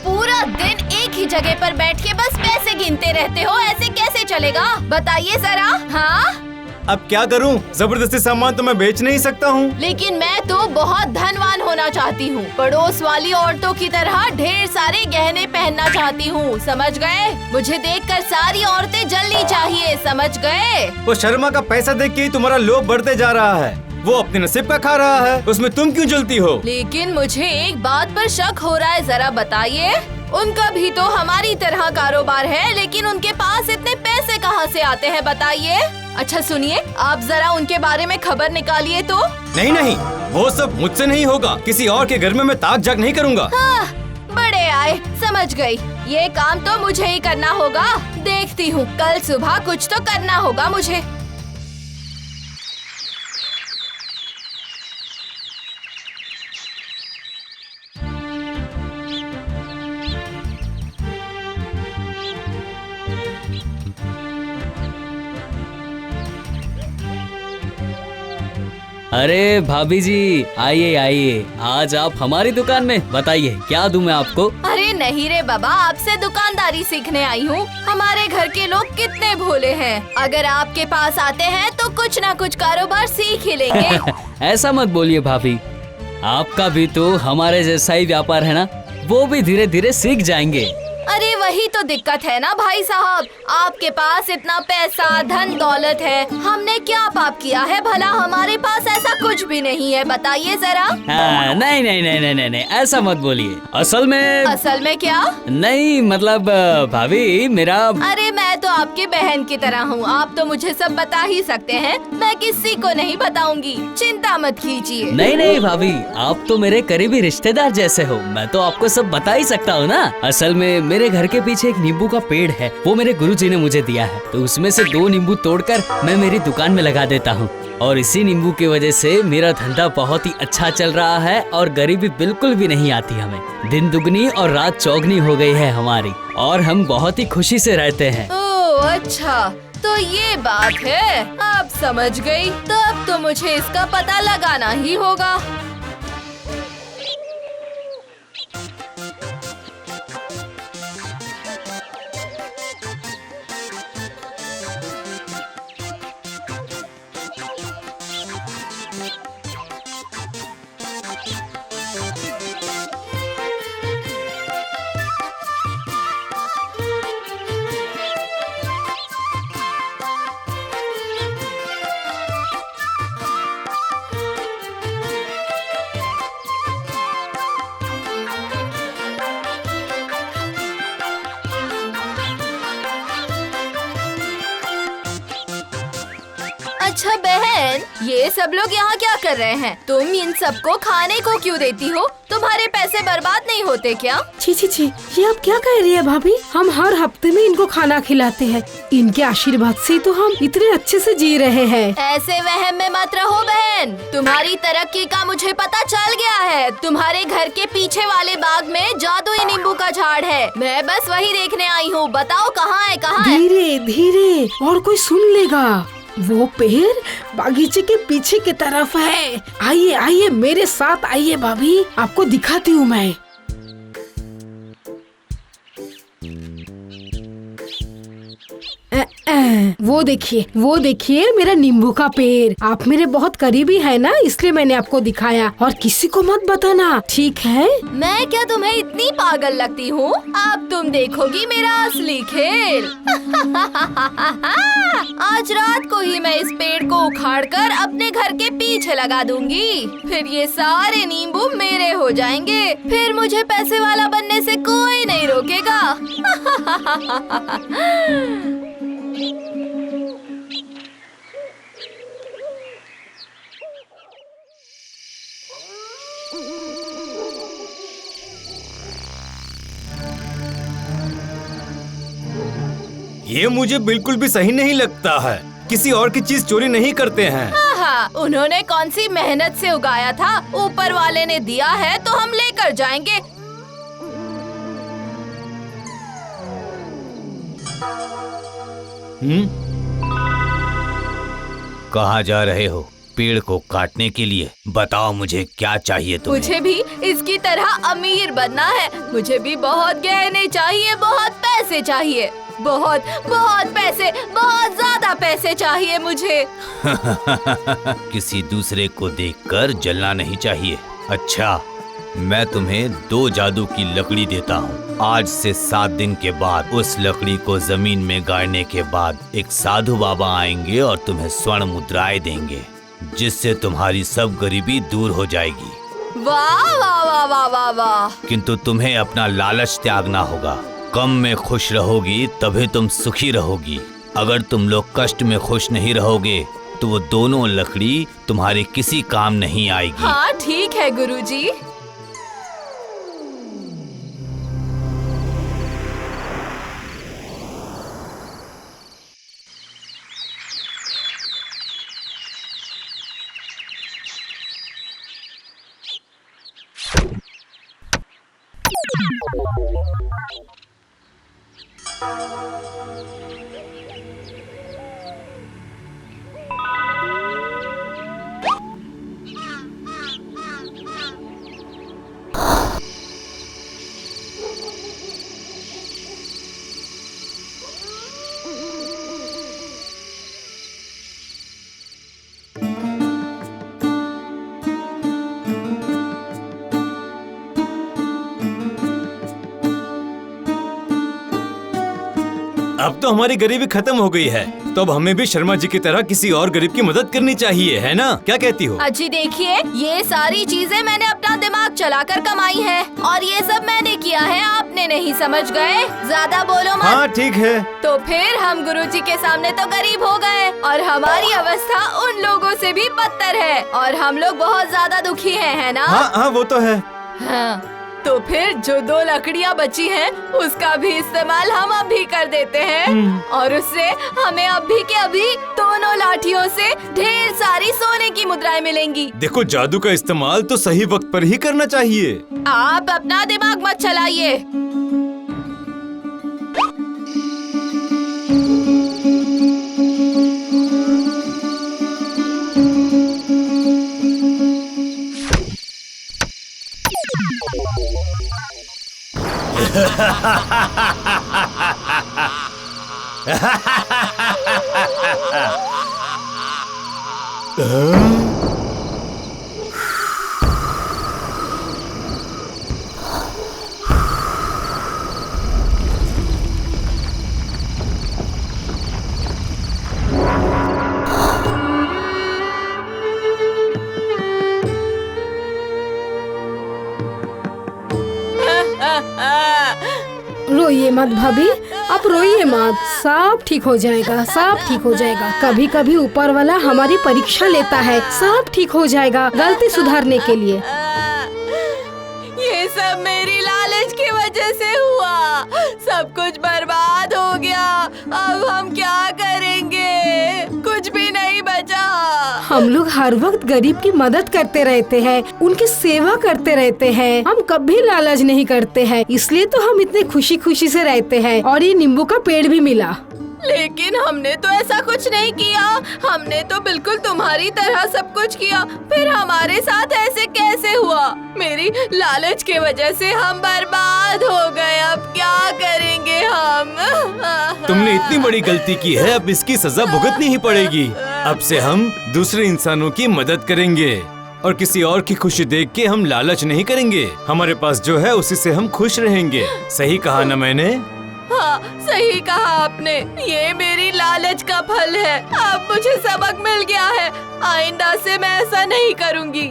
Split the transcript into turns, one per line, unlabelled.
पूरा दिन एक ही जगह पर बैठ के बस पैसे गिनते रहते हो, ऐसे कैसे चलेगा? बताइए जरा। हाँ,
अब क्या करूं? जबरदस्ती सामान तो मैं बेच नहीं सकता हूं।
लेकिन मैं तो बहुत धनवान होना चाहती हूँ, पड़ोस वाली औरतों की तरह ढेर सारे गहने पहनना चाहती हूँ, समझ गए? मुझे देखकर सारी औरतें जलनी चाहिए, समझ गए?
वो शर्मा का पैसा देख के ही तुम्हारा लोभ बढ़ते जा रहा है। वो अपने नसीब का खा रहा है, उसमें तुम क्यों जलती हो?
लेकिन मुझे एक बात पर शक हो रहा है, जरा बताइए। उनका भी तो हमारी तरह कारोबार है, लेकिन उनके पास इतने पैसे कहाँ से आते हैं, बताइए? अच्छा सुनिए, आप जरा उनके बारे में खबर निकालिए तो।
नहीं नहीं, वो सब मुझसे नहीं होगा। किसी और के घर में मैं ताक झाक नहीं करूँगा।
हाँ, बड़े आए, समझ गई। ये काम तो मुझे ही करना होगा। देखती हूँ, कल सुबह कुछ तो करना होगा मुझे।
अरे भाभी जी, आइए आइए, आज आप हमारी दुकान में। बताइए क्या दूं मैं आपको?
अरे नहीं रे बाबा, आपसे दुकानदारी सीखने आई हूँ। हमारे घर के लोग कितने भोले हैं, अगर आपके पास आते हैं तो कुछ ना कुछ कारोबार सीख ही लेंगे।
ऐसा मत बोलिए भाभी, आपका भी तो हमारे जैसा ही व्यापार है ना, वो भी धीरे धीरे सीख जाएंगे।
अरे वही तो दिक्कत है ना भाई साहब, आपके पास इतना पैसा धन दौलत है, हमने क्या पाप किया है भला? हमारे पास ऐसा कुछ भी नहीं है, बताइए जरा।
नहीं नहीं नहीं नहीं नहीं नहीं, ऐसा मत बोलिए। असल में
क्या?
नहीं मतलब भाभी मेरा।
अरे मैं तो आपकी बहन की तरह हूँ, आप तो मुझे सब बता ही सकते हैं। मैं किसी को नहीं बताऊंगी, चिंता मत कीजिए।
नहीं नहीं भाभी, आप तो मेरे करीबी रिश्तेदार जैसे हो, मैं तो आपको सब बता ही सकता हूँ ना। असल में मेरे घर के पीछे एक नींबू का पेड़ है, वो मेरे गुरुजी ने मुझे दिया है, तो उसमें से 2 नींबू तोड़कर मैं मेरी दुकान में लगा देता हूँ, और इसी नींबू की वजह से मेरा धंधा बहुत ही अच्छा चल रहा है और गरीबी बिल्कुल भी नहीं आती हमें। दिन दुगनी और रात चौगनी हो गई है हमारी, और हम बहुत ही खुशी से रहते हैं।
ओह अच्छा, तो ये बात है, अब समझ गई। तब तो मुझे इसका पता लगाना ही होगा। अच्छा बहन, ये सब लोग यहाँ क्या कर रहे हैं? तुम इन सबको खाने को क्यों देती हो? तुम्हारे पैसे बर्बाद नहीं होते क्या?
छी छी छी, ये आप क्या कह रही है भाभी? हम हर हफ्ते में इनको खाना खिलाते हैं, इनके आशीर्वाद से तो हम इतने अच्छे से जी रहे हैं।
ऐसे वहम में मत रहो बहन, तुम्हारी तरक्की का मुझे पता चल गया है। तुम्हारे घर के पीछे वाले बाग में जादुई नींबू का झाड़ है, मैं बस वही देखने आई हूँ। बताओ कहाँ है, कहाँ है?
धीरे धीरे, और कोई सुन लेगा। वो पेड़ बागीचे के पीछे की तरफ है। आइए आइए मेरे साथ आइए भाभी, आपको दिखाती हूँ मैं। वो देखिए मेरा नींबू का पेड़। आप मेरे बहुत करीबी है ना, इसलिए मैंने आपको दिखाया, और किसी को मत बताना, ठीक है?
मैं क्या तुम्हें इतनी पागल लगती हूँ? अब तुम देखोगी मेरा असली खेल। आज रात को ही मैं इस पेड़ को उखाड़कर अपने घर के पीछे लगा दूंगी, फिर ये सारे नींबू मेरे हो जाएंगे, फिर मुझे पैसे वाला बनने से कोई नहीं रोकेगा।
ये मुझे बिल्कुल भी सही नहीं लगता है। किसी और की चीज चोरी नहीं करते हैं।
हाँ, उन्होंने कौन सी मेहनत से उगाया था, ऊपर वाले ने दिया है तो हम लेकर जाएंगे।
कहाँ जा रहे हो? पेड़ को काटने के लिए। बताओ मुझे क्या चाहिए तुम्हें?
मुझे भी इसकी तरह अमीर बनना है। मुझे भी बहुत गहने चाहिए, बहुत पैसे चाहिए, बहुत बहुत पैसे, बहुत ज्यादा पैसे चाहिए मुझे।
किसी दूसरे को देखकर जलना नहीं चाहिए। अच्छा, मैं तुम्हें 2 जादू की लकड़ी देता हूँ। आज से 7 दिन के बाद उस लकड़ी को जमीन में गाड़ने के बाद एक साधु बाबा आएंगे और तुम्हें स्वर्ण मुद्राएं देंगे, जिससे तुम्हारी सब गरीबी दूर हो जाएगी।
वाह वाह वाह वाह वाह वाह।
किंतु तुम्हें अपना लालच त्यागना होगा। कम में खुश रहोगी तभी तुम सुखी रहोगी। अगर तुम लोग कष्ट में खुश नहीं रहोगे तो वो दोनों लकड़ी तुम्हारे किसी काम नहीं आएगी।
हाँ ठीक है गुरुजी।
अब तो हमारी गरीबी खत्म हो गई है, तो अब हमें भी शर्मा जी की तरह किसी और गरीब की मदद करनी चाहिए, है ना? क्या कहती हो?
अजी देखिए, ये सारी चीजें मैंने अपना दिमाग चलाकर कमाई है और ये सब मैंने किया है, आपने नहीं समझ गए? ज्यादा बोलो मत।
हाँ ठीक है।
तो फिर हम गुरुजी के सामने तो गरीब हो गए और हमारी अवस्था उन लोगों से भी बदतर है और हम लोग बहुत ज्यादा दुखी हैं, है ना?
हाँ वो तो है।
हाँ, तो फिर जो 2 लकड़ियाँ बची हैं, उसका भी इस्तेमाल हम अभी कर देते हैं और उससे हमें अभी के अभी दोनों लाठियों से ढेर सारी सोने की मुद्राएं मिलेंगी।
देखो, जादू का इस्तेमाल तो सही वक्त पर ही करना चाहिए।
आप अपना दिमाग मत चलाइए।
रोइए मत भाभी, आप रोइए मत, सब ठीक हो जाएगा, सब ठीक हो जाएगा। कभी कभी ऊपर वाला हमारी परीक्षा लेता है, सब ठीक हो जाएगा, गलती सुधारने के लिए।
ये सब मेरी लालच की वजह से हुआ, सब कुछ बर्बाद हो गया। अब हम क्या करेंगे? कुछ भी नहीं बचा।
हम लोग हर वक्त गरीब की मदद करते रहते हैं, उनकी सेवा करते रहते हैं, हम कभी लालच नहीं करते हैं, इसलिए तो हम इतने खुशी खुशी से रहते हैं। और ये नींबू का पेड़ भी मिला।
लेकिन हमने तो ऐसा कुछ नहीं किया, हमने तो बिल्कुल तुम्हारी तरह सब कुछ किया, फिर हमारे साथ ऐसे कैसे हुआ? मेरी लालच की वजह से हम बर्बाद हो गए, अब क्या करेंगे हम?
तुमने इतनी बड़ी गलती की है, अब इसकी सजा भुगतनी ही पड़ेगी। अब से हम दूसरे इंसानों की मदद करेंगे और किसी और की खुशी देख के हम लालच नहीं करेंगे। हमारे पास जो है उसी से हम खुश रहेंगे। सही कहा ना मैंने?
हाँ, सही कहा आपने। ये मेरी लालच का फल है। अब मुझे सबक मिल गया है, आइंदा से मैं ऐसा नहीं करूँगी।